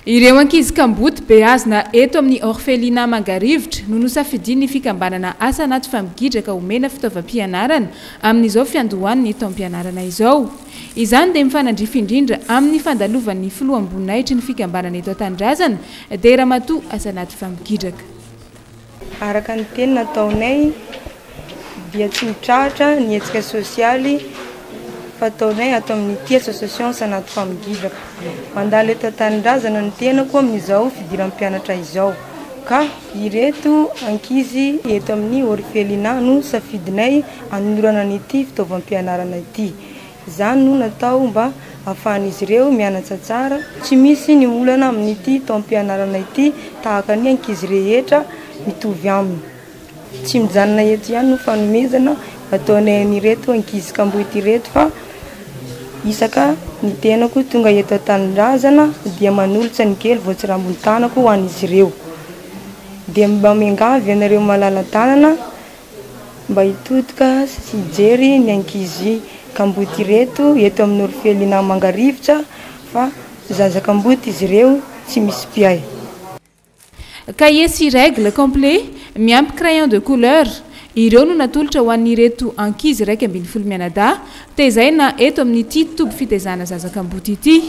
Ireo ankizy kamboty beazina eto amin'ny orphelinat Mangarivotra no nosafidiny fikambanana asa anaty famigidraka omena fitaovam-pianarana amin'izao fiandohan'ny taom-pianarana izao. Izany dia mifanandrify indrindra amin'ny fandalovan'ny filoam-boninahitry ny fikambanana eto Tandrazana dia Ramatoa asa anaty famigidraka. Araka ny teny nataonay dia tsy mitrahatra ny hetsika sosialy fataonay atao amin'ity association anaty famigidraka. Mandalo eto Tandrazana ny tenako amin'izao fidiram-pianatra izao. Ka ireto ankizy eto amin'ny orphelinat no safidinay hanorana an'ity fitaovam-pianarana ity. Izany no natao mba ahafahan'izy ireo mianatra tsara, tsy misy ny olana amin'ity taom-pianarana ity tahaka ny ankizy rehetra mitovy aminy. Tsy mijanona eto ihany no fanomezana ataonay an'ireto ankizy kamboty ireto fa isaka ny tenako tonga eto Tandrazana dia manolotra ny kely vao tsy rambony tanako ho an'izy ireo. Dia mba miangavy ianareo malala-tanana mba hitodika sy hijery ny ankizy kamboty ireto eto amin'ny orphelinat Mangarivotra fa zaza kamboty izy ireo tsy misy mpiay. Cahier sy règle complet miampy crayon de couleur ireo no natolotra ho an'ireto ankizy 1.7 mianadahy tezaina eto amin'ity toby fitezana zaza kamboty ity.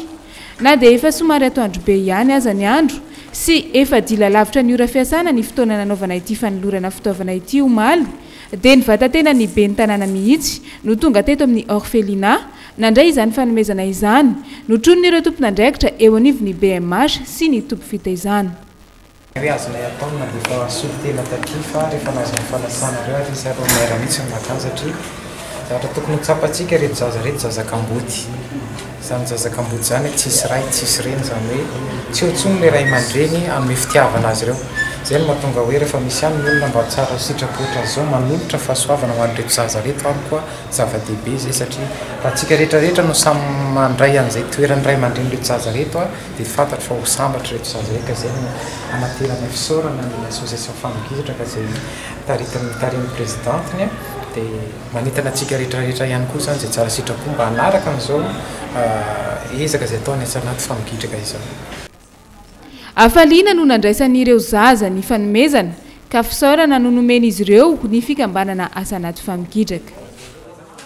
Na dia efa somary atoandro be ihany aza ny andro sy efa dila lavitra ny ora fiasana ny fotoana nanaovana ity fanolorana fitaovana ity omaly dia ny vatatena ny be ny tanàna mihitsy no tonga teto amin'ny orphelinat nandray izany fanomezana izany notronon'ireo tompon'andraikitra eo anivon'ny BMH sy ny toby fitezana. Azonay ataony mandefa solitena taty fa rehefa nazony falasana reo ary izy aro maira mihitsy ny makany satria zavatra tokony tsapatsika reto zaza kamboty. Izany zaza kamboty zany tsisy ray tsisy reny zany hoe tsy ho tsony le ray aman-dreny anome fitiavana azy ireo. Zay no mahatonga hoe rehefa misy ihany ny olona mba tsara sitrapotra zao manolotra fahasoavana ho an'ireto zaza reto ary koa zava-dehibe zay satria raha tsika rehetrarehetra no samy mandray an'izay toerany ray aman-dreny reto zaza reto dia fantatra fa ho sambatra reto zaza reka. Zay no anaterana fisaorana ny association famigidraka zay tarin'ny présidentiny dia manitana antsika rehetrarehetra ihany koa zany zay tsara sitrapo mba hanaraka an'izao ezaka zay ataony asa anaty famigidraka izao. Afaliana no nandraisan'ireo zaza ny fanomezana ka fisaorana no nomen'izy ireo ny fikambanana asa anaty famigidraka.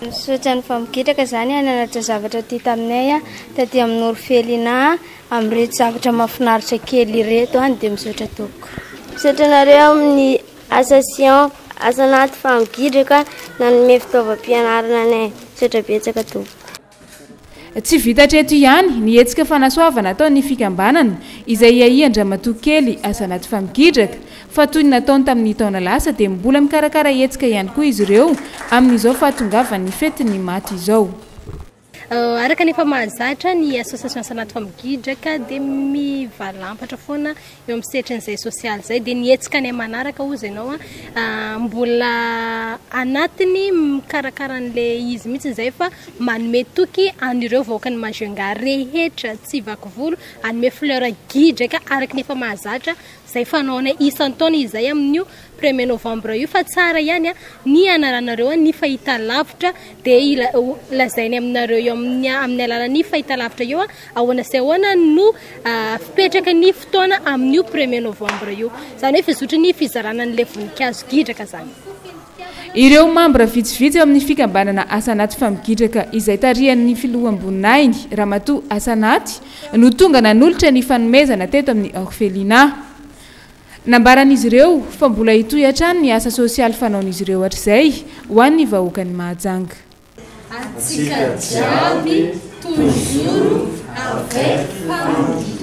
Misaotra ny famigidraka zany nanatra zavatra ty taminay taty amin'ny orphelinat amin'ireto zavatra mahafinaritra kely ireto any dia misaotra tompoko. Misaotra anareo amin'ny association asa anaty famigidraka nanome fitaovam-pianarana anay. Misaotra betsaka tompoko. Tsy vitatreto ihany ny hetsika fanasoavana ataon'ny fikambanana izay iaian-dramatoa kely asa anaty famigidraka fa toy ny nataony tamin'ny taona lasa dia mbola mikarakara hetsika ihany koa izy ireo amin'izao fahatongavan'ny fetin'ny maty izao. Araka nefa mahazatra ny association asa anaty famigidraka dia mivalampatra foana eo amin'ny setrin'izay sosialy zay dia ny hetsika ny manaraka ozy ianao mbola anatiny mikarakara an'ilay izy mihitsy zay fa manome toky an'ireo vahoakany majunga rehetra tsy vaky volo anome fleur gidraka araka nefa mahazatra zay fanaonay isan-taona izay amin'io 1er novembre io fa tsara ihany ny anaranareo ny fahita lavitra dia lazainy aminareo eo amin'ny alalan'ny fahita lavitra eo ahoana sy ahoana no fipetraka ny fotoana amin'io 1er novembre io zany hoe fizotry ny fizarana n'ilay voninkazo gidraka zany. Ireo mambra vitsivitsy eo amin'ny fikambanana asa anaty famigidraka izay tarihan'ny filoam-boninahiny Ramatoa asa anaty no tonga nanolotra ny fanomezana teto amin'ny orphelinat. Nambaran'izy ireo fa mbola hitohy hatrany ny asa sosialy fanaon'izy ireo hatr'izay ho an'ny vahoakany mahajanga. Atsika jiaby toujours avec famille.